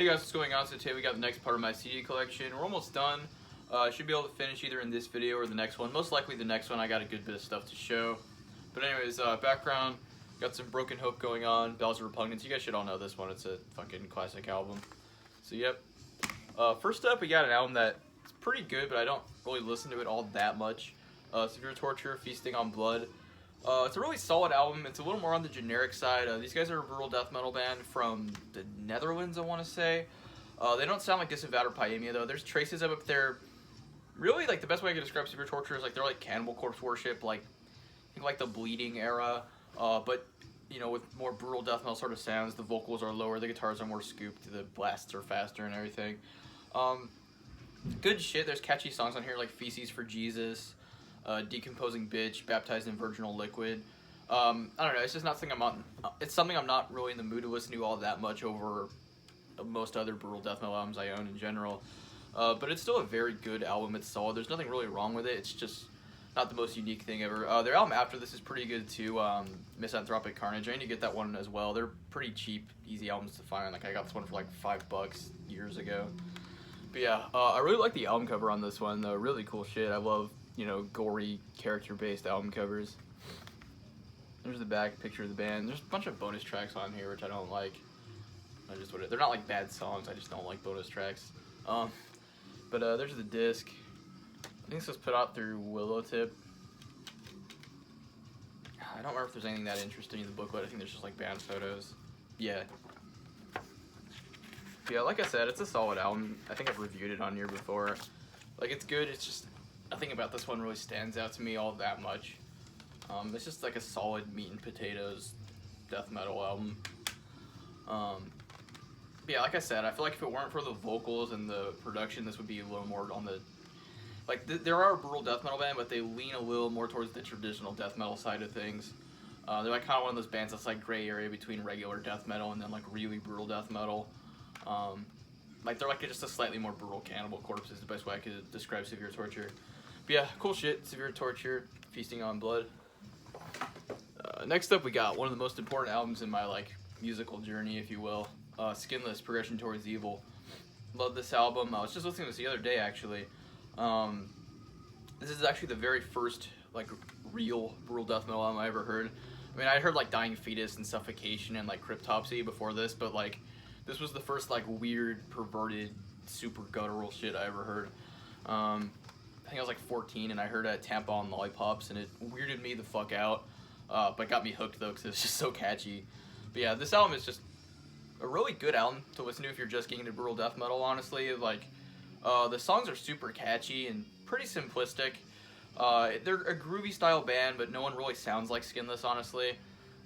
Hey guys, what's going on? So today we got the next part of my CD collection. We're almost done. I should be able to finish either in this video or the next one. Most likely the next one. I got a good bit of stuff to show. But anyways, background, got some Broken Hope going on, Bells of Repugnance. You guys should all know this one. It's a fucking classic album. So yep. First up, we got an album that's pretty good, but I don't really listen to it all that much. Severe Torture, Feasting on Blood. It's a really solid album. It's a little more on the generic side. These guys are a brutal death metal band from the Netherlands, I want to say. They don't sound like Disavowed or Pyemia, though. There's traces of it there. Really, like, the best way I could describe Severe Torture is, like, they're like Cannibal Corpse Worship, like, I think, like, the Bleeding era, but, you know, with more brutal death metal sort of sounds. The vocals are lower, the guitars are more scooped, the blasts are faster and everything. Good shit. There's catchy songs on here, like Feces for Jesus, Decomposing Bitch, Baptized in Virginal Liquid. I don't know, it's just not something it's something I'm not really in the mood to listen to all that much over most other brutal death metal albums I own in general. But it's still a very good album. It's solid. There's nothing really wrong with it. It's just not the most unique thing ever. Their album after this is pretty good too. Misanthropic Carnage. I need to get that one as well. They're pretty cheap, easy albums to find. Like, I got this one for like $5 years ago. But yeah, I really like the album cover on this one though. Really cool shit. I love, you know, gory, character-based album covers. There's the back picture of the band. There's a bunch of bonus tracks on here, which I don't like. They're not like bad songs, I just don't like bonus tracks. But there's the disc. I think this was put out through Willowtip. I don't remember if there's anything that interesting in the booklet. I think there's just like band photos. Yeah. But yeah, like I said, it's a solid album. I think I've reviewed it on here before. Like, it's good, it's just nothing about this one really stands out to me all that much. It's just like a solid meat and potatoes death metal album. But yeah, like I said, I feel like if it weren't for the vocals and the production, this would be a little more on the... Like, there are a brutal death metal band, but they lean a little more towards the traditional death metal side of things. They're like kind of one of those bands that's like gray area between regular death metal and then like really brutal death metal. Like, they're like just a slightly more brutal Cannibal Corpse is the best way I could describe Severe Torture. But yeah, cool shit. Severe Torture, Feasting on Blood. Next up, we got one of the most important albums in my like musical journey, if you will. Skinless, Progression Towards Evil. Love this album. I was just listening to this the other day, actually. This is actually the very first like real brutal death metal album I ever heard. I mean, I heard like Dying Fetus and Suffocation and like Cryptopsy before this, but like this was the first like weird, perverted, super guttural shit I ever heard. I think I was like 14 and I heard Tampon Lollipops and it weirded me the fuck out, but got me hooked though because it's just so catchy. But yeah, this album is just a really good album to listen to if you're just getting into brutal death metal, honestly. Like, the songs are super catchy and pretty simplistic. They're a groovy style band, but no one really sounds like Skinless, honestly.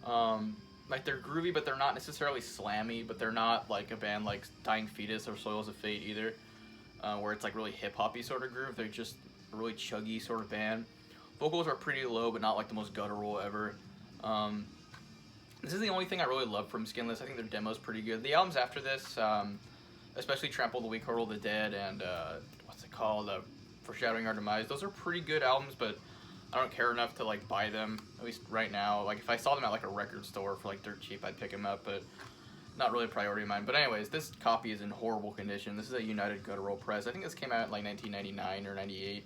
Like, they're groovy, but they're not necessarily slammy, but they're not like a band like Dying Fetus or Soils of Fate either, where it's like really hip-hoppy sort of groove. They're just a really chuggy sort of band. Vocals are pretty low, but not like the most guttural ever. This is the only thing I really love from Skinless. I think their demo's pretty good. The albums after this, especially Trample the Weak, Hurl the Dead, and what's it called? Foreshadowing Our Demise. Those are pretty good albums, but I don't care enough to like buy them, at least right now. Like, if I saw them at like a record store for like dirt cheap, I'd pick them up, but not really a priority of mine. But anyways, this copy is in horrible condition. This is a United Guttural press. I think this came out in like 1999 or 98.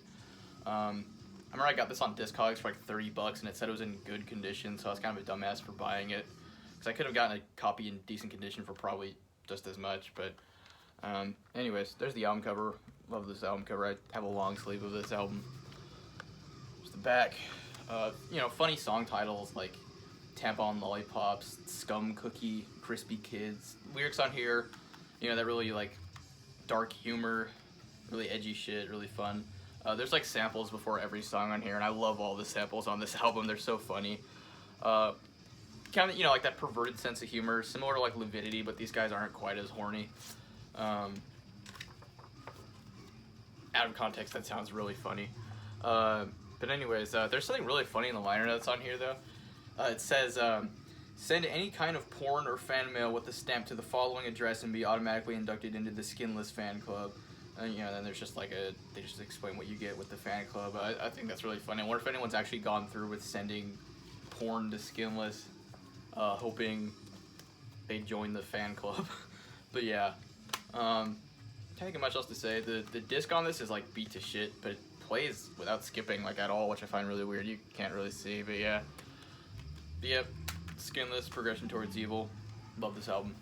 I remember I got this on Discogs for like $30 and it said it was in good condition, so I was kind of a dumbass for buying it. Because I could have gotten a copy in decent condition for probably just as much, but anyways, there's the album cover. Love this album cover. I have a long sleeve of this album. There's the back. You know, funny song titles like Tampon Lollipops, Scum Cookie, Crispy Kids. Lyrics on here, you know, that really like dark humor, really edgy shit, really fun. There's like samples before every song on here, and I love all the samples on this album. They're so funny. Kind of, you know, like that perverted sense of humor, similar to like Lividity, but these guys aren't quite as horny. Out of context, that sounds really funny. But anyways, there's something really funny in the liner notes on here, though. It says, send any kind of porn or fan mail with a stamp to the following address and be automatically inducted into the Skinless fan club. And, you know, then there's just like they just explain what you get with the fan club. I think that's really funny. I wonder if anyone's actually gone through with sending porn to Skinless, hoping they join the fan club. But yeah, Can't think of much else to say. The disc on this is like beat to shit, but it plays without skipping like at all, which I find really weird. You can't really see, but yeah. But yep, Skinless, Progression Towards Evil. Love this album.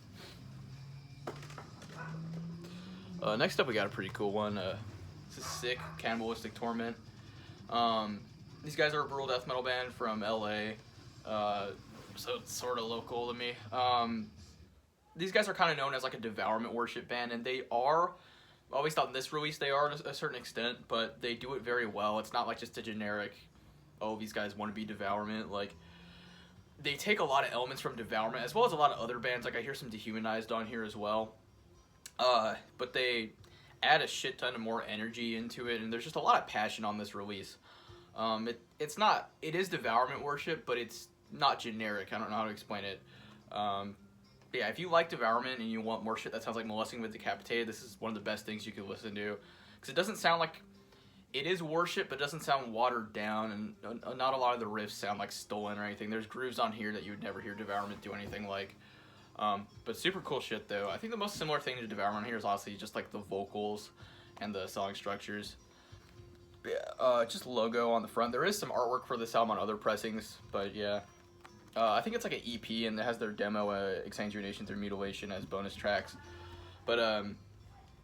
Next up, we got a pretty cool one. This is Sick, Cannibalistic Torment. These guys are a brutal death metal band from LA, so it's sort of local to me. These guys are kind of known as like a devourment worship band, and they are, I always thought in this release they are to a certain extent, but they do it very well. It's not like just a generic, oh, these guys want to be devourment. Like, they take a lot of elements from devourment, as well as a lot of other bands. Like, I hear some Dehumanized on here as well. But they add a shit ton of more energy into it, and there's just a lot of passion on this release. It is devourment worship, but it's not generic. I don't know how to explain it. Yeah, if you like devourment and you want more shit that sounds like Molesting with Decapitated, this is one of the best things you could listen to. Because it doesn't sound like, it is worship, but it doesn't sound watered down, and not a lot of the riffs sound like stolen or anything. There's grooves on here that you would never hear devourment do anything like. But super cool shit though. I think the most similar thing to devourment here is honestly just like the vocals and the song structures. Just logo on the front. There is some artwork for this album on other pressings, but yeah. I think it's like an EP, and it has their demo, Exsanguination Through Mutilation, as bonus tracks. But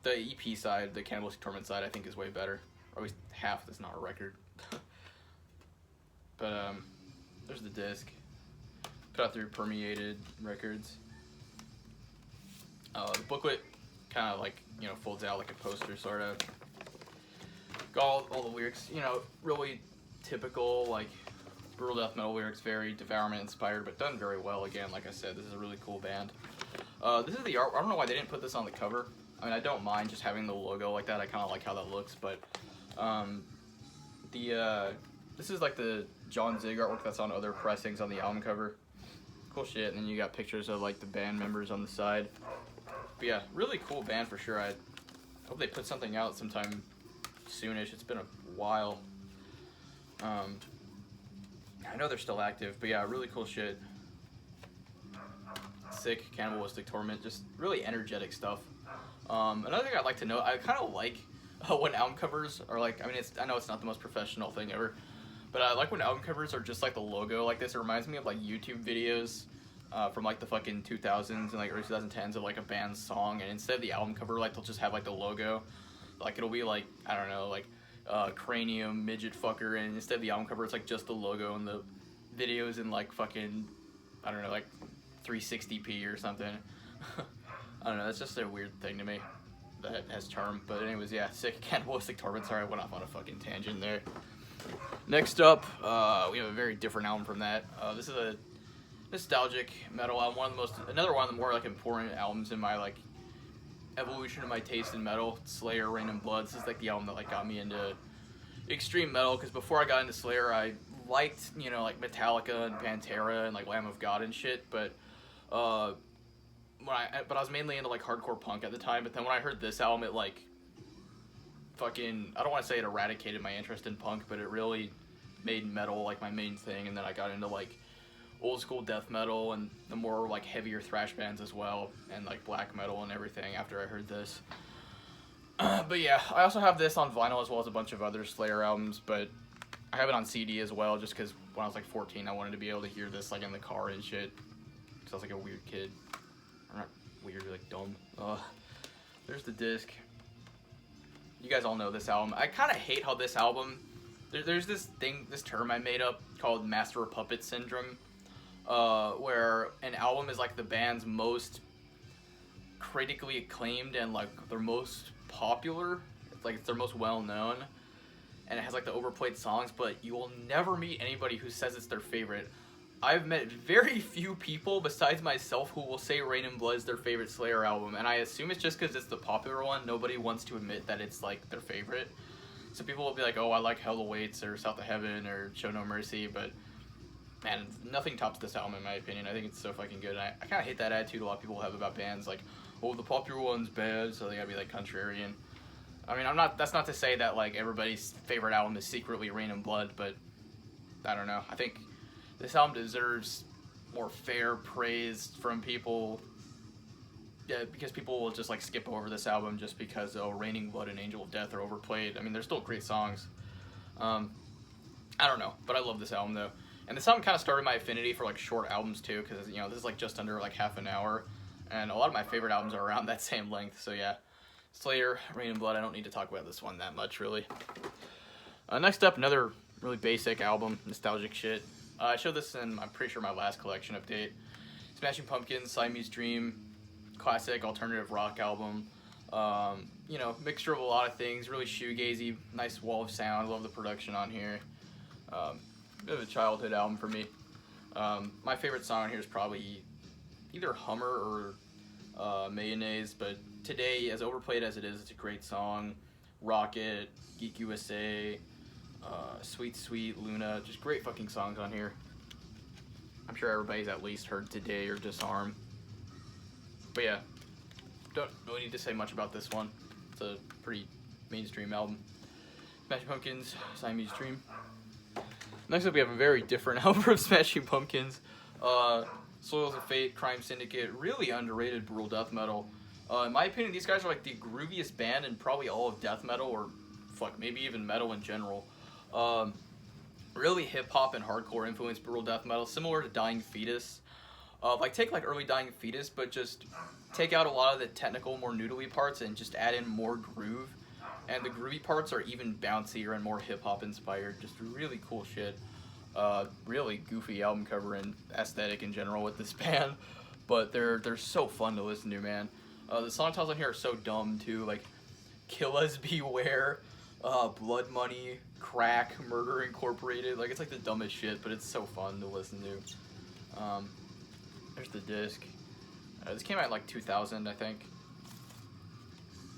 the EP side, the Cannibalistic Torment side, I think is way better. Or at least half that's not a record. But there's the disc. Put out through Permeated Records. The booklet kind of like, you know, folds out like a poster, sort of. Got all the lyrics, you know, really typical, like, brutal death metal lyrics, very devourment inspired, but done very well. Again, like I said, this is a really cool band. This is the art. I don't know why they didn't put this on the cover. I mean, I don't mind just having the logo like that. I kind of like how that looks, but this is like the John Zig artwork that's on other pressings on the album cover. Cool shit. And then you got pictures of like the band members on the side. But yeah, really cool band for sure. I hope they put something out sometime soonish. It's been a while. I know they're still active, but yeah, really cool shit. Sick, Cannibalistic Torment, just really energetic stuff. Another thing I'd like to note, I kind of like when album covers are like, I mean, I know it's not the most professional thing ever, but I like when album covers are just like the logo like this. It reminds me of like YouTube videos from like the fucking 2000s and like early 2010s of like a band's song, and instead of the album cover, like they'll just have like the logo. Like it'll be like, I don't know, like Cranium, Midget Fucker, and instead of the album cover, it's like just the logo, and the videos in like fucking, I don't know, like 360p or something. I don't know, that's just a weird thing to me that has charm. But anyways, yeah, Sick, Cannibalistic Torment. Sorry, I went off on a fucking tangent there. Next up, we have a very different album from that. This is a nostalgic metal album, another one of the more like important albums in my like evolution of my taste in metal. Slayer, Rain and Blood. This is like the album that like got me into extreme metal, because before I got into Slayer, I liked, you know, like Metallica and Pantera and like Lamb of God and shit, but I was mainly into like hardcore punk at the time. But then when I heard this album, it like fucking, I don't want to say it eradicated my interest in punk, but it really made metal like my main thing. And then I got into like old school death metal and the more like heavier thrash bands as well, and like black metal and everything after I heard this. But yeah, I also have this on vinyl as well as a bunch of other Slayer albums, but I have it on CD as well, just because when I was like 14, I wanted to be able to hear this like in the car and shit, because I was like a weird kid. I'm not weird, like dumb. There's the disc. You guys all know this album. I kind of hate how this album, there's this term I made up called Master of Puppets Syndrome, where an album is like the band's most critically acclaimed and like their most popular, like it's their most well known, and it has like the overplayed songs, but you will never meet anybody who says it's their favorite. I've met very few people besides myself who will say Rain and Blood is their favorite Slayer album, and I assume it's just because it's the popular one. Nobody wants to admit that it's like their favorite. So people will be like, oh, I like Hell Awaits or South of Heaven or Show No Mercy, but man, nothing tops this album in my opinion. I think it's so fucking good. And I kind of hate that attitude a lot of people have about bands, like, oh, the popular one's bad, so they gotta be like contrarian. I mean, that's not to say that like everybody's favorite album is secretly Rain and Blood, but I don't know. I think this album deserves more fair praise from people yeah, because people will just like skip over this album just because Raining Blood and Angel of Death are overplayed. I mean, they're still great songs. Um, I don't know, but I love this album though. And this album kind of started my affinity for like short albums too, because you know this is like just under like half an hour, and a lot of my favorite albums are around that same length. So yeah, Slayer, Rain and Blood. I don't need to talk about this one that much really. Next up, another really basic album, nostalgic shit. I showed this in, I'm pretty sure, my last collection update. Smashing Pumpkins, Siamese Dream, classic alternative rock album. You know, mixture of a lot of things, really shoegazy, nice wall of sound. Love the production on here. Bit of a childhood album for me. My favorite song on here is probably either Hummer or Mayonnaise, but today, as overplayed as it is, it's a great song. Rocket, Geek USA, Sweet Sweet, Luna, just great fucking songs on here. I'm sure everybody's at least heard Today or Disarm. But yeah, don't really need to say much about this one. It's a pretty mainstream album. Smashing Pumpkins, Siamese Dream. Next up, we have a very different album from Smashing Pumpkins. Soils of Fate, Crime Syndicate, really underrated brutal death metal. In my opinion, these guys are like the grooviest band in probably all of death metal, or fuck, maybe even metal in general. Really hip-hop and hardcore influenced brutal death metal, similar to Dying Fetus. Like take like early Dying Fetus, but just take out a lot of the technical, more noodly parts and just add in more groove. And the groovy parts are even bouncier and more hip-hop inspired. Just really cool shit. Really goofy album cover and aesthetic in general with this band, but they're so fun to listen to, man. The song titles on here are so dumb too, like Kill Us Beware, Blood Money, Crack, Murder Incorporated. Like it's like the dumbest shit, but it's so fun to listen to. There's the disc. This came out in like 2000, I think.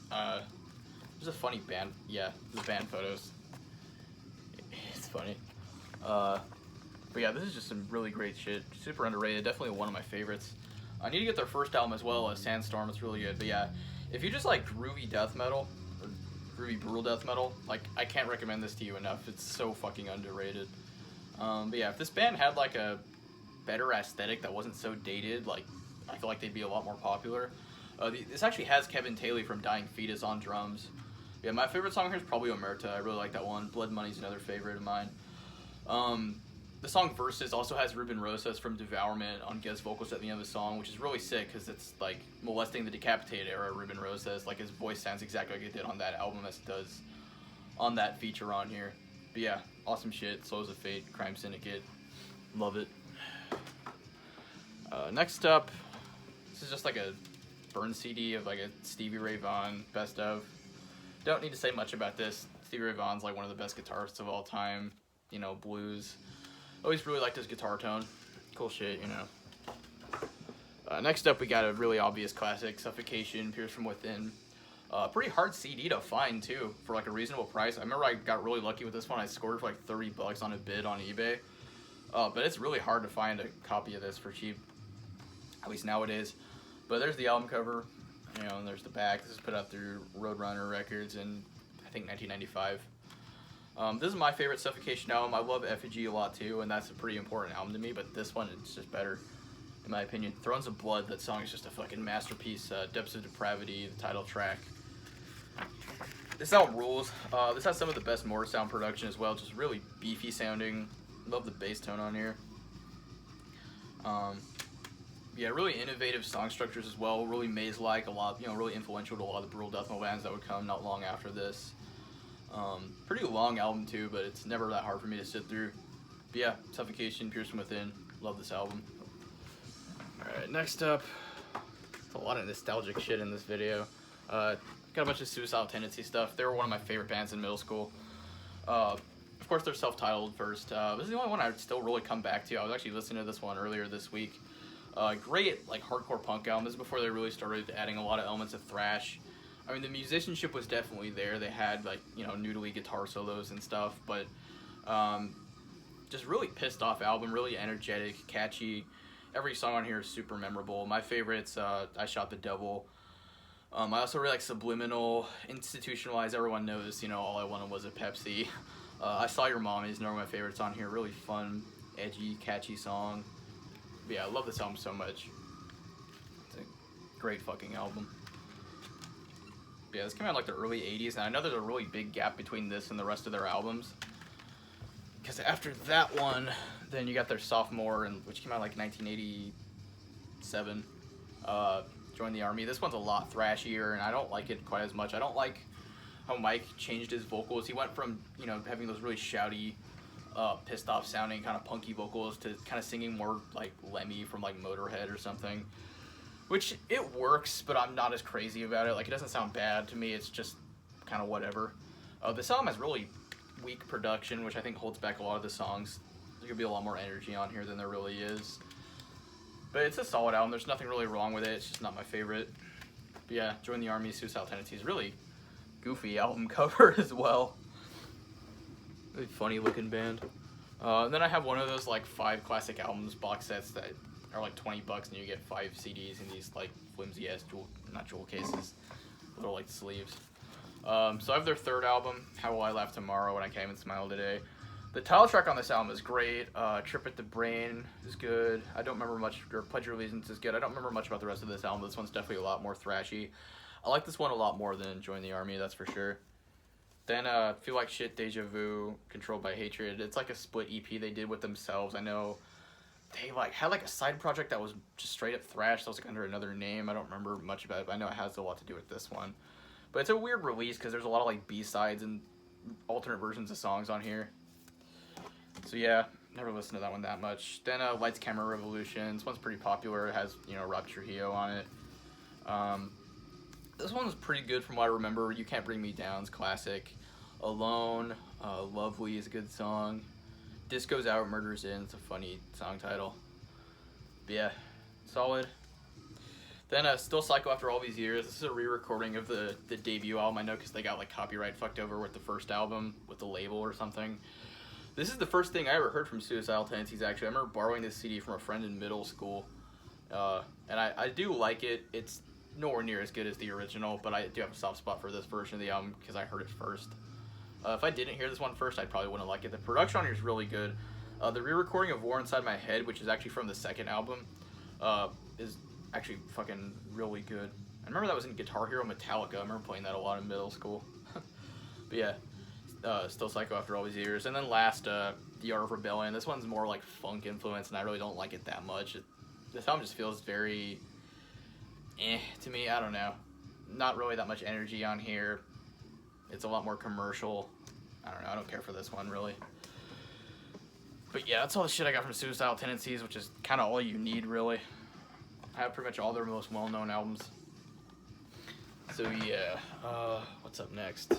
There's a funny band. Yeah, the band photos. It's funny. But yeah, this is just some really great shit. Super underrated. Definitely one of my favorites. I need to get their first album as well, Sandstorm. It's really good. But yeah, if you just like groovy death metal, or groovy brutal death metal, like I can't recommend this to you enough. It's so fucking underrated. But yeah, if this band had like a better aesthetic that wasn't so dated, like I feel like they'd be a lot more popular. This actually has Kevin Taylor from Dying Fetus on drums. Yeah, my favorite song here is probably Omerta. I really like that one. Blood Money's another favorite of mine. The song Versus also has Ruben Rosas from Devourment on guest vocals at the end of the song, which is really sick because it's like molesting the Decapitated era Ruben Rosas. Like his voice sounds exactly like it did on that album as it does on that feature on here. But yeah, awesome shit. Souls of Fate, Crime Syndicate. Love it. Next up, this is just like a burn CD of like a Stevie Ray Vaughan best of. Don't need to say much about this. Stevie Ray Vaughan's like one of the best guitarists of all time. You know, blues. Always really liked his guitar tone. Cool shit, you know. Next up, we got a really obvious classic, Suffocation, Pierce from Within. Pretty hard CD to find, too, for like a reasonable price. I remember I got really lucky with this one. I scored for like $30 on a bid on eBay. But it's really hard to find a copy of this for cheap, at least nowadays. But there's the album cover, you know, and there's the back. This is put out through Roadrunner Records in, I think, 1995. This is my favorite Suffocation album. I love Effigy a lot too, and that's a pretty important album to me, but this one, it's just better, in my opinion. Thrones of Blood, that song is just a fucking masterpiece. Depths of Depravity, the title track. This album rules. This has some of the best Mortar Sound production as well, just really beefy sounding. Love the bass tone on here. Yeah, really innovative song structures as well, really maze-like, a lot, you know, really influential to a lot of the brutal death metal bands that would come not long after this. Pretty long album too, but it's never that hard for me to sit through. But yeah, Suffocation, Pierce from Within. Love this album. Alright, next up, a lot of nostalgic shit in this video. Got a bunch of Suicidal Tendency stuff. They were one of my favorite bands in middle school. Of course, they're self-titled first. This is the only one I would still really come back to. I was actually listening to this one earlier this week. Great, like, hardcore punk album. This is before they really started adding a lot of elements of thrash. I mean, the musicianship was definitely there. They had, like, you know, noodly guitar solos and stuff, but just really pissed off album, really energetic, catchy. Every song on here is super memorable. My favorites, I Shot the Devil. I also really like Subliminal, Institutionalized. Everyone knows, you know, All I Wanted Was a Pepsi. I Saw Your Mom is one of my favorites on here. Really fun, edgy, catchy song. But yeah, I love this album so much. It's a great fucking album. But yeah, this came out in like the early 80s, and I know there's a really big gap between this and the rest of their albums. Because after that one, then you got their sophomore, which came out like 1987, Join the Army. This one's a lot thrashier, and I don't like it quite as much. I don't like how Mike changed his vocals. He went from, you know, having those really shouty, pissed off sounding kind of punky vocals to kind of singing more like Lemmy from like Motorhead or something. Which, it works, but I'm not as crazy about it. Like, it doesn't sound bad to me. It's just kind of whatever. This album has really weak production, which I think holds back a lot of the songs. There could be a lot more energy on here than there really is. But it's a solid album. There's nothing really wrong with it. It's just not my favorite. But yeah, Join the Army, Suicidal Tendencies. Really goofy album cover as well. Really funny looking band. And then I have one of those like 5 classic albums box sets that are like $20 and you get 5 CDs in these like flimsy ass jewel cases, little like sleeves. So I have their 3rd album, How Will I Laugh Tomorrow When I Can't Even Smile Today. The title track on this album is great. Trip at the Brain is good. I don't remember much, or Pledge of Allegiance is good. I don't remember much about the rest of this album. This one's definitely a lot more thrashy. I like this one a lot more than Join the Army, that's for sure. Then Feel Like Shit, Deja Vu, Controlled by Hatred. It's like a split EP they did with themselves. I know they like had like a side project that was just straight up thrash. That was like under another name. I don't remember much about it, but I know it has a lot to do with this one. But it's a weird release because there's a lot of like B-sides and alternate versions of songs on here. So yeah, never listened to that one that much. Then Lights, Camera, Revolution. This one's pretty popular. It has, you know, Rob Trujillo on it. This one was pretty good from what I remember. You Can't Bring Me Down's classic. Alone, Lovely is a good song. Disco's Out, Murder's In. It's a funny song title. But yeah, solid. Then Still Psycho After All These Years. This is a re-recording of the debut album. I know because they got like copyright fucked over with the first album with the label or something. This is the first thing I ever heard from Suicidal Tendencies, actually. I remember borrowing this CD from a friend in middle school. And I do like it. It's nowhere near as good as the original, but I do have a soft spot for this version of the album because I heard it first. If I didn't hear this one first, I probably wouldn't like it. The production on here is really good. The re-recording of War Inside My Head, which is actually from the 2nd album, is actually fucking really good. I remember that was in Guitar Hero Metallica. I remember playing that a lot in middle school. But yeah. Still Psycho After All These Years. And then last, The Art of Rebellion. This one's more like funk influence, and I really don't like it that much. This album just feels very to me. I don't know. Not really that much energy on here. It's a lot more commercial. I don't know. I don't care for this one, really. But yeah, that's all the shit I got from Suicidal Tendencies, which is kind of all you need, really. I have pretty much all their most well-known albums. So yeah, what's up next?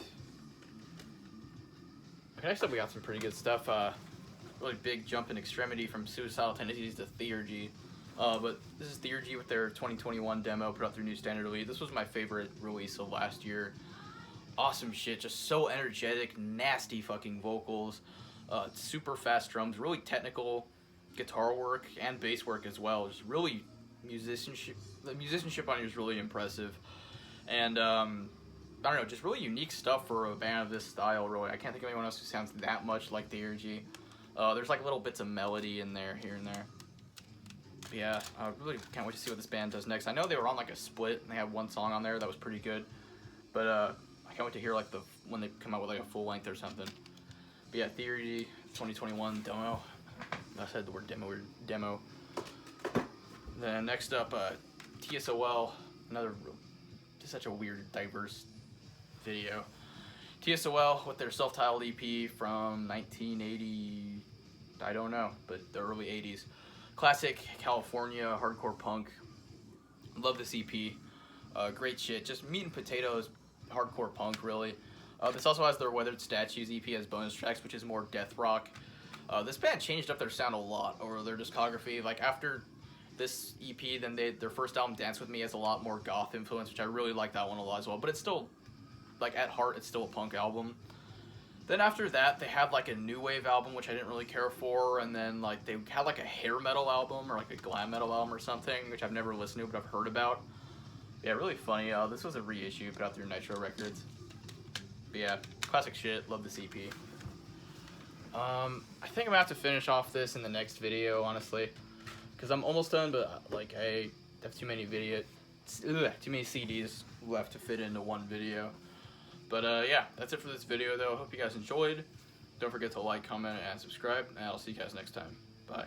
Okay, next up we got some pretty good stuff. Really big jump in extremity from Suicidal Tendencies to Theurgy. But this is Theurgy with their 2021 demo put out through New Standard Elite. This was my favorite release of last year. Awesome shit, just so energetic, nasty fucking vocals, super fast drums, really technical guitar work and bass work as well. Just really musicianship. The musicianship on here is really impressive. And I don't know, just really unique stuff for a band of this style, really. I can't think of anyone else who sounds that much like Theurgy. There's like little bits of melody in there, here and there. But yeah, I really can't wait to see what this band does next. I know they were on like a split, and they had one song on there that was pretty good. But I can't wait to hear like when they come out with like a full length or something. But yeah, Theurgy, 2021 demo. I said the word demo. Then next up, TSOL, just such a weird, diverse video. TSOL with their self-titled EP from 1980, I don't know, but the early 80s. Classic California hardcore punk. Love this EP. Great shit. Just meat and potatoes hardcore punk, really. This also has their Weathered Statues EP as bonus tracks, which is more death rock. This band changed up their sound a lot over their discography. Like after this EP, then their first album, Dance With Me, has a lot more goth influence, which I really like that one a lot as well. But it's still, like at heart, it's still a punk album. Then after that, they had like a new wave album, which I didn't really care for, and then like they had like a hair metal album or like a glam metal album or something, which I've never listened to but I've heard about. Yeah, really funny. This was a reissue put out through Nitro Records. But yeah, classic shit. Love this EP. I think I'm gonna have to finish off this in the next video, honestly, because I'm almost done, but like I have too many too many CDs left to fit into one video. But yeah, that's it for this video though. I hope you guys enjoyed. Don't forget to like, comment, and subscribe, and I'll see you guys next time. Bye.